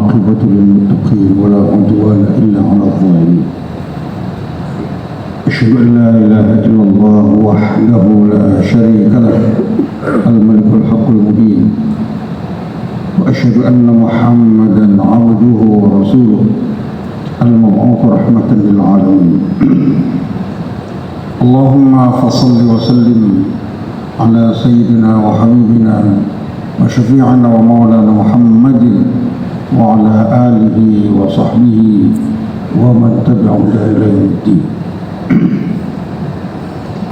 والعاقبة للمتقين ولا عدوان إلا على الظالمين. أشهد أن لا إله إلا الله وحده لا شريك له الملك الحق المبين، وأشهد أن محمدا عبده ورسوله المبعوث رحمة للعالمين. اللهم فصل وسلم على سيدنا وحبيبنا وشفيعنا ومولانا محمد وعلى آله وصحبه ومن تبعهم إلى يوم الدين.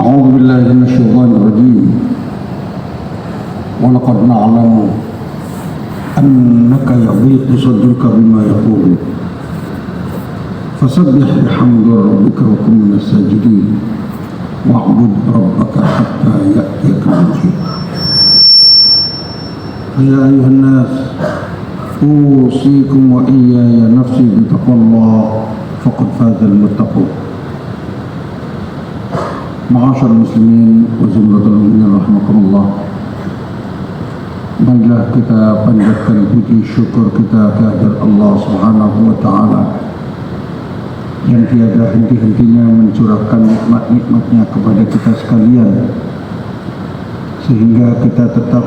أعوذ بالله من الشيطان الرجيم. ولقد نعلم أنك يضيق صدرك بما يقول فسبح بحمد ربك وكن من الساجدين واعبد ربك حتى يأتيك اليقين. يا أيها الناس أوصيكم وإياي نفسي بتقوى الله فقد فاز المتقون. Ma'asyar muslimin wa zumratul mu'minin rahimakumullah. Marilah kita panjatkan puji syukur kita kehadirat Allah Subhanahu wa taala yang tiada henti-hentinya mencurahkan nikmat-nikmatnya kepada kita sekalian, sehingga kita tetap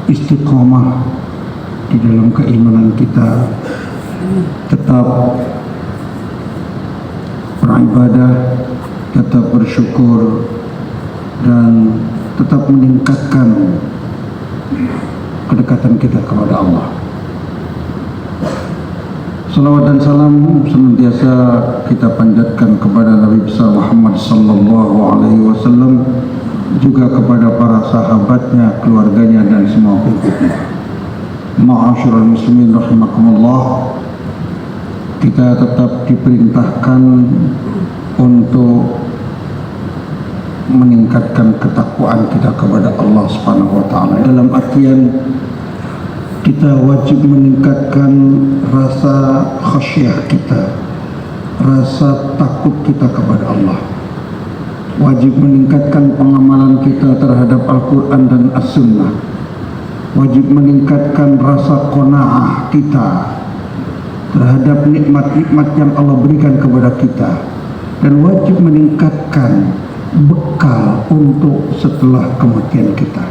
istiqamah di dalam keimanan kita, tetap beribadah, tetap bersyukur, dan tetap meningkatkan kedekatan kita kepada Allah. Salawat dan salam senantiasa kita panjatkan kepada Nabi besar Muhammad sallallahu alaihi wasallam, juga kepada para sahabatnya, keluarganya, dan semua pengikutnya. Ma'asyiral muslimin rahimakumullah, kita tetap diperintahkan untuk meningkatkan ketakwaan kita kepada Allah Subhanahu wa taala. Dalam artian kita wajib meningkatkan rasa khasyah kita, rasa takut kita kepada Allah. Wajib meningkatkan pengamalan kita terhadap Al-Quran dan As-Sunnah. Wajib meningkatkan rasa qanaah kita terhadap nikmat-nikmat yang Allah berikan kepada kita, dan wajib meningkatkan bekal untuk setelah kematian kita.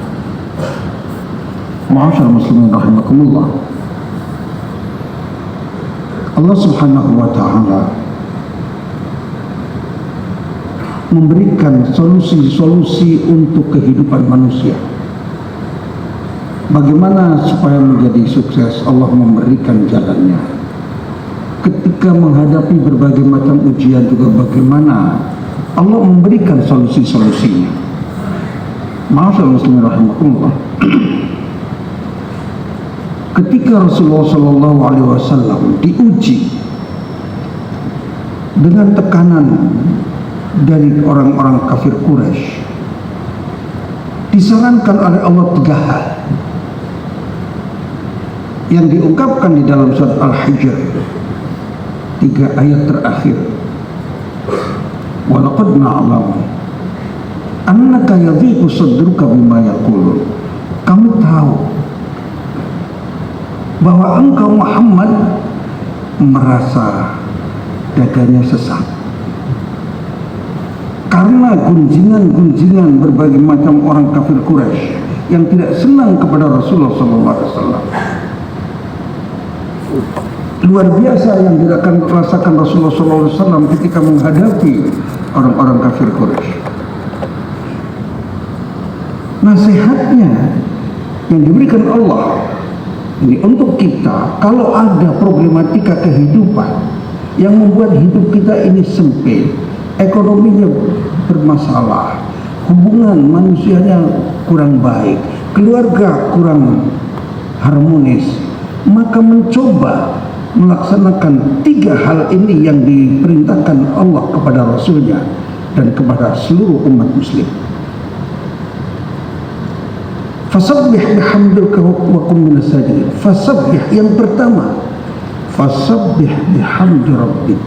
Ma'asyar muslimin rahimakumullah, Allah Subhanahu wa ta'ala memberikan solusi-solusi untuk kehidupan manusia. Bagaimana supaya menjadi sukses, Allah memberikan jalannya. Ketika menghadapi berbagai macam ujian juga bagaimana Allah memberikan solusi-solusinya. Ma'asyar muslimin rahimakumullah, ketika Rasulullah sallallahu alaihi wasallam diuji dengan tekanan dari orang-orang kafir Quraisy, disarankan oleh Allah 3 hal yang diungkapkan di dalam surat Al-Hijr, 3 ayat terakhir. Walaqad na'lamu annaka yadhiqu sadruka bima yaqulun. Kami tahu bahwa engkau Muhammad merasa dadanya sesak karena gunjingan-gunjingan berbagai macam orang kafir Quraisy yang tidak senang kepada Rasulullah SAW. Luar biasa yang dirasakan Rasulullah SAW ketika menghadapi orang-orang kafir Quraisy. Nasihatnya yang diberikan Allah ini untuk kita, kalau ada problematika kehidupan yang membuat hidup kita ini sempit, ekonominya bermasalah, hubungan manusianya kurang baik, keluarga kurang harmonis, maka mencoba melaksanakan 3 hal ini yang diperintahkan Allah kepada Rasulnya dan kepada seluruh umat muslim. Fasabbih bihamdika wa kum minas sajidin. Fasabbih, yang pertama, fasabbih bihamdi rabbik,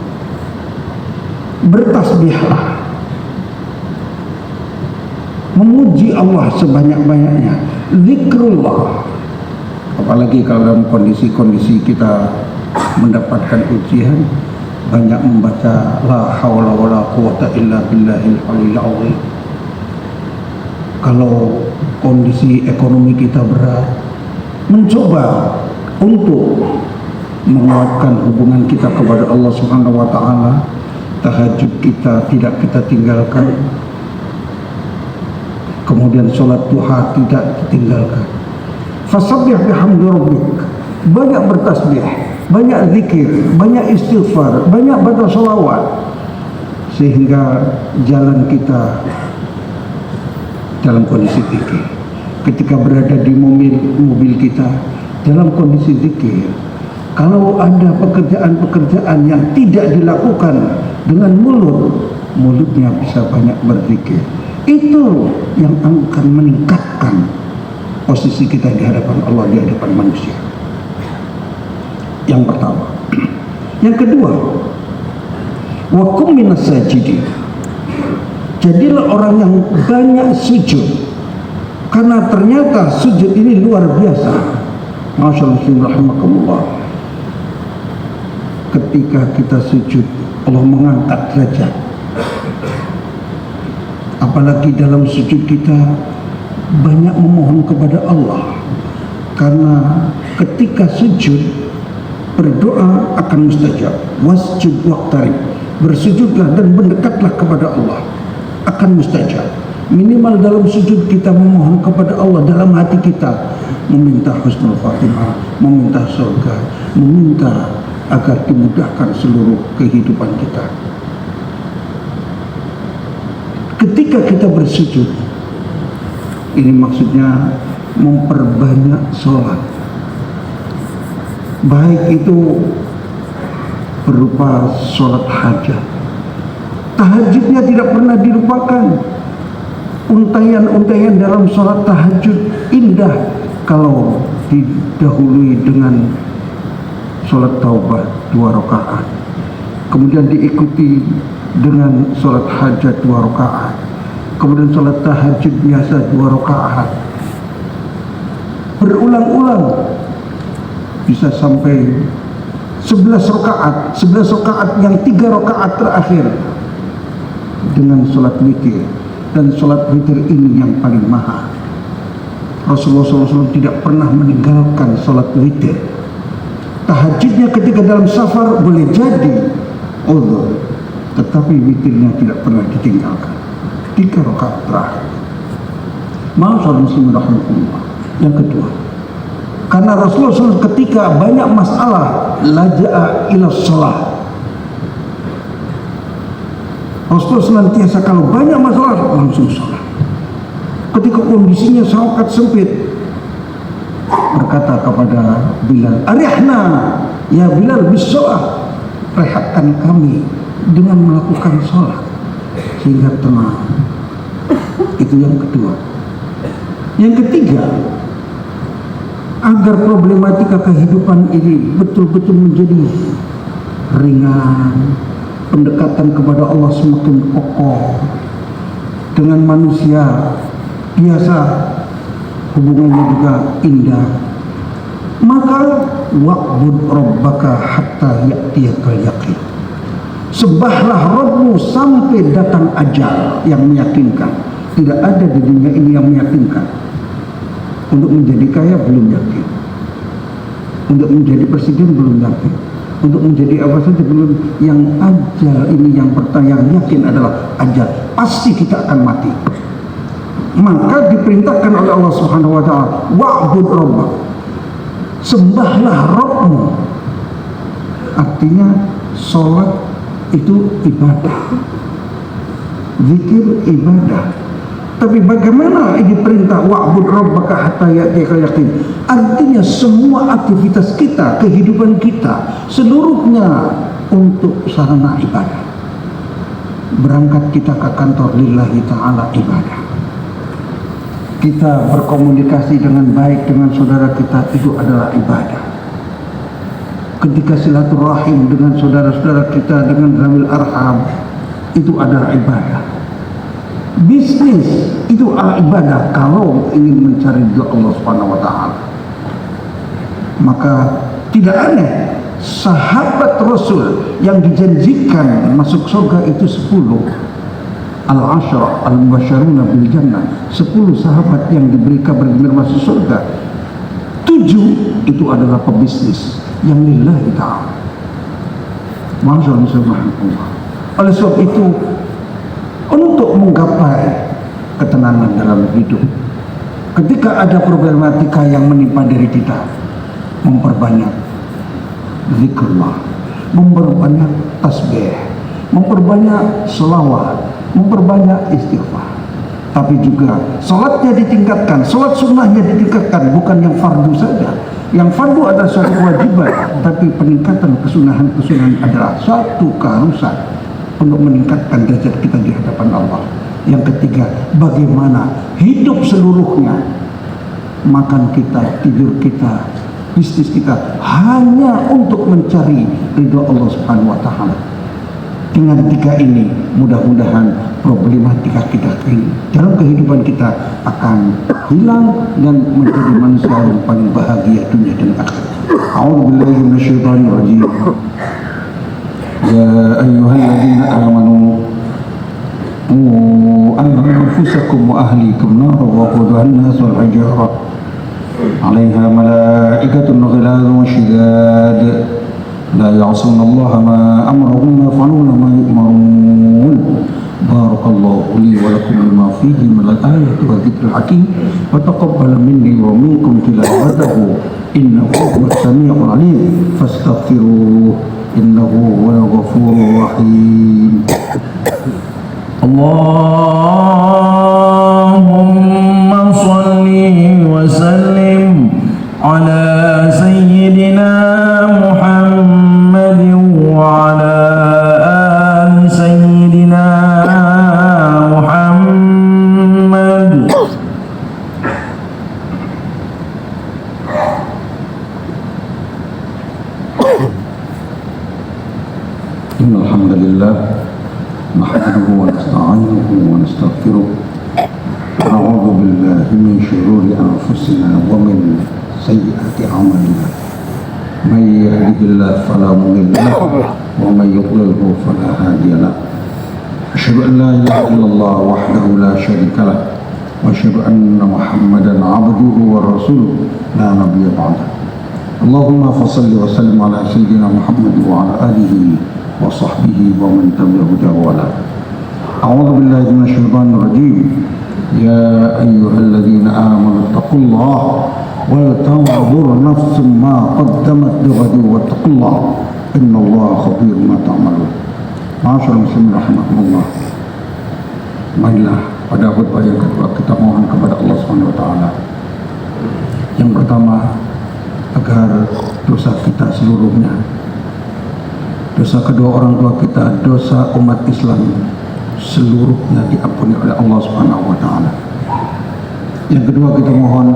bertasbihlah, memuji Allah sebanyak-banyaknya. Zikrullah, apalagi kalau dalam kondisi-kondisi kita mendapatkan ujian, banyak membaca la haula wala quwata illa billahil aliyil azim. Kalau kondisi ekonomi kita berat, mencoba untuk menguatkan hubungan kita kepada Allah Subhanahu wa taala. Tahajud kita tidak kita tinggalkan, kemudian sholat duha tidak ditinggalkan. Fasabbih bihamdi rabbik, banyak bertasbih, banyak zikir, banyak istighfar, banyak baca sholawat, sehingga jalan kita dalam kondisi zikir. Ketika berada di mobil kita dalam kondisi zikir. Kalau ada pekerjaan-pekerjaan yang tidak dilakukan dengan mulutnya bisa banyak berzikir. Itu yang akan meningkatkan posisi kita di hadapan Allah, di hadapan manusia. Yang pertama. Yang kedua, wa kum minas sajidin. Jadilah orang yang banyak sujud, karena ternyata sujud ini luar biasa. Masyaallah rahimakumullah. Ketika kita sujud, Allah mengangkat derajat. Apalagi dalam sujud kita banyak memohon kepada Allah, karena ketika sujud berdoa akan mustajab. Wasjud waqtarib, bersujudlah dan mendekatlah kepada Allah, akan mustajab. Minimal dalam sujud kita memohon kepada Allah dalam hati kita, meminta husnul khatimah, meminta surga, meminta agar dimudahkan seluruh kehidupan kita. Ketika kita bersujud, ini maksudnya memperbanyak sholat, baik itu berupa sholat hajat. Tahajudnya tidak pernah dilupakan. Untayan-untayan dalam sholat tahajud indah kalau didahului dengan sholat taubah 2 rakaat, kemudian diikuti dengan sholat hajat 2 rakaat, kemudian sholat tahajud biasa 2 rakaat, berulang-ulang bisa sampai 11 rakaat yang 3 rakaat terakhir dengan sholat witir. Dan sholat witir ini yang paling mahal. Rasulullah SAW tidak pernah meninggalkan sholat witir. Tahajudnya ketika dalam safar boleh jadi uzur, tetapi witirnya tidak pernah ditinggalkan. 3 rakaat terakhir. Ma'asyiral muslimin rahimakumullah. Yang kedua, karena Rasulullah SAW ketika banyak masalah laja'a ila shalah. Rasulullah senantiasa kalau banyak masalah langsung sholat. Ketika kondisinya sangat sempit, berkata kepada Bilal, "Arihna ya Bilal bis-shalah." Rehatkan kami dengan melakukan sholat sehingga tenang. Itu yang kedua. Yang ketiga, agar problematika kehidupan ini betul-betul menjadi ringan, pendekatan kepada Allah semakin kokoh, dengan manusia biasa hubungannya juga indah, maka wa'bud rabbaka hatta ya'tiyakal yaqin. Sembahlah Rabbmu sampai datang ajal yang meyakinkan. Tidak ada di dunia ini yang meyakinkan. Untuk menjadi kaya belum yakin, untuk menjadi presiden belum yakin, untuk menjadi apa saja belum. Yang ajal ini yang yakin adalah ajal, pasti kita akan mati. Maka diperintahkan oleh Allah Subhanahu wa taala, wa'bud rabbak, sembahlah Rabbmu. Artinya sholat itu ibadah, zikir ibadah. Tapi bagaimana ini perintah wa'bud rabbaka hatta ya'tiyakal yaqin? Artinya semua aktivitas kita, kehidupan kita seluruhnya untuk sarana ibadah. Berangkat kita ke kantor lillahi ta'ala ibadah. Kita berkomunikasi dengan baik dengan saudara kita, itu adalah ibadah. Ketika silaturahim dengan saudara-saudara kita, dengan zawil arham, itu adalah ibadah. Bisnis itu adalah ibadah kalau ingin mencari ridha Allah Subhanahu wa taala. Maka tidak aneh sahabat Rasul yang dijanjikan masuk surga itu 10 al-ashra al-mubasysyaruna bil jannah, 10 sahabat yang diberi kabar gembira masuk surga. 7 itu adalah pebisnis yang lillahi ta'ala. Masyaallah subhanallah. Oleh sebab itu, untuk menggapai ketenangan dalam hidup, ketika ada problematika yang menimpa diri kita, memperbanyak zikrullah, memperbanyak tasbih, memperbanyak selawat, memperbanyak istighfar. Tapi juga salatnya ditingkatkan, salat sunnahnya ditingkatkan, bukan yang fardu saja. Yang fardu adalah suatu kewajiban, tapi peningkatan kesunahan-kesunahan adalah suatu keharusan untuk meningkatkan derajat kita di hadapan Allah. Yang ketiga, bagaimana hidup seluruhnya, makan kita, tidur kita, bisnis kita hanya untuk mencari ridha Allah Subhanahu wa taala. Dengan 3 ini, mudah-mudahan problematika kita ini dalam kehidupan kita akan hilang dan menjadi manusia yang paling bahagia dunia dan akhirat. A'udzubillahi minasyaitonir rajim. Ya ayyuhalladzina amanu qu anfusakum wa ahlikum nar wa quduha an-nas wal hijara 'alaiha malaikatun ghilazun shidad la ya'suna Allah ma amarahum wa yaf'aluna ma yu'marun. Barakallahu li wa lakum bima fihi min al-ayati wa dzikril hakim wa taqabbal minni wa minkum tilawatahu innahu huwas samii'ul 'aliim fastaghfiruhu innahu huwal ghafurur rahim. Allahumma shalli wa sallim ala sayyidina Muhammadin wa ala ali sayyidina Muhammad. Innal hamdalillah nahmaduhu wa nasta'inuhu wa nastaghfiruh. A'udzu billahi min shururi anfusina wa min sayyiati a'malina. May yahdihillahu fala mudilla lahu wa may yudlilhu fala hadiya lahu. Asyhadu an la ilaha illallah wahdahu la syarika lahu wa asyhadu anna Muhammadan 'abduhu wa rasuluhu la nabiyya ba'dahu. Allahumma fashalli wa sallim ala sayyidina Muhammad wa ala alihi wa sahbihi wa man tabi'ahu wa ala. A'udzu billahi minasyaitonir rajim. Ya ayyuhalladzina amanu taqullaha wal tanzur nafsum ma qaddamat lighadin wattaqullaha innallaha khabirum ma ta'malun. Ma'asyiral muslimin rahimakumullah. Marilah pada khutbah yang kedua kita mohon kepada Allah Subhanahu wa taala. Yang pertama, agar dosa kita seluruhnya, dosa kedua orang tua kita, dosa umat Islam seluruhnya diampuni oleh Allah Subhanahu wa taala. Yang kedua, kita mohon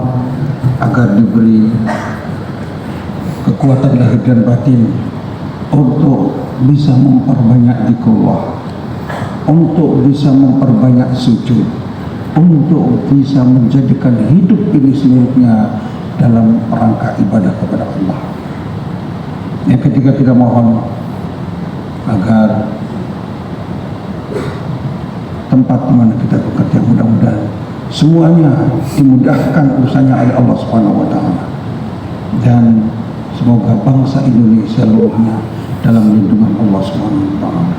agar diberi kekuatan lahir dan batin untuk bisa memperbanyak zikrullah, untuk bisa memperbanyak sujud, untuk bisa menjadikan hidup ini seluruhnya dalam rangka ibadah kepada Allah. Yang ketiga, kita mohon agar tempat di mana kita bekerja mudah-mudahan semuanya dimudahkan urusannya oleh Allah Subhanahu wa taala, dan semoga bangsa Indonesia seluruhnya dalam lindungan Allah Subhanahu wa taala.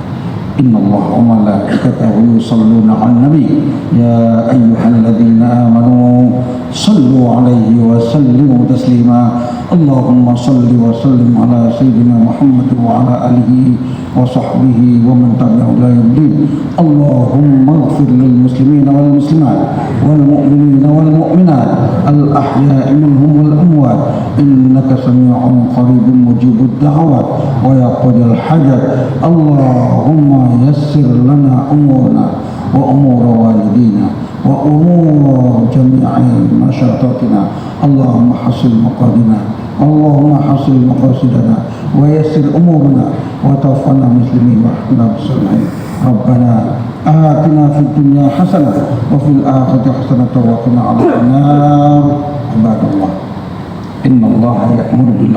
Innallaha wa malaikatahu yusholluna 'alan nabi ya ayyuhalladzina amanu shallu 'alaihi wa sallimu taslima. Allahumma shalli wa sallim ala sayyidina Muhammad wa ala alihi wa sahbihi wa man tabi'ahu ila yaumil. Allahumma ighfir lil muslimina wal muslimat wal mu'minina wal mu'minat al ahya'i minhum wal amwat innaka sami'un qaribun mujibud da'awat wa yaqdil hajat. Allahumma yassir lana umurna wa umur walidina wa umur jami'i masyaratina. Allahumma hasil maqadina, Allahumma hasil maqasidana wa yassir umurna wa tawaffana muslimin wa ahna bisalihin. Rabbana atina fid dunya hasanah wa fil akhirati hasanah wa qina adzabannar. Ibadallah, innallaha Allah ya'muru bil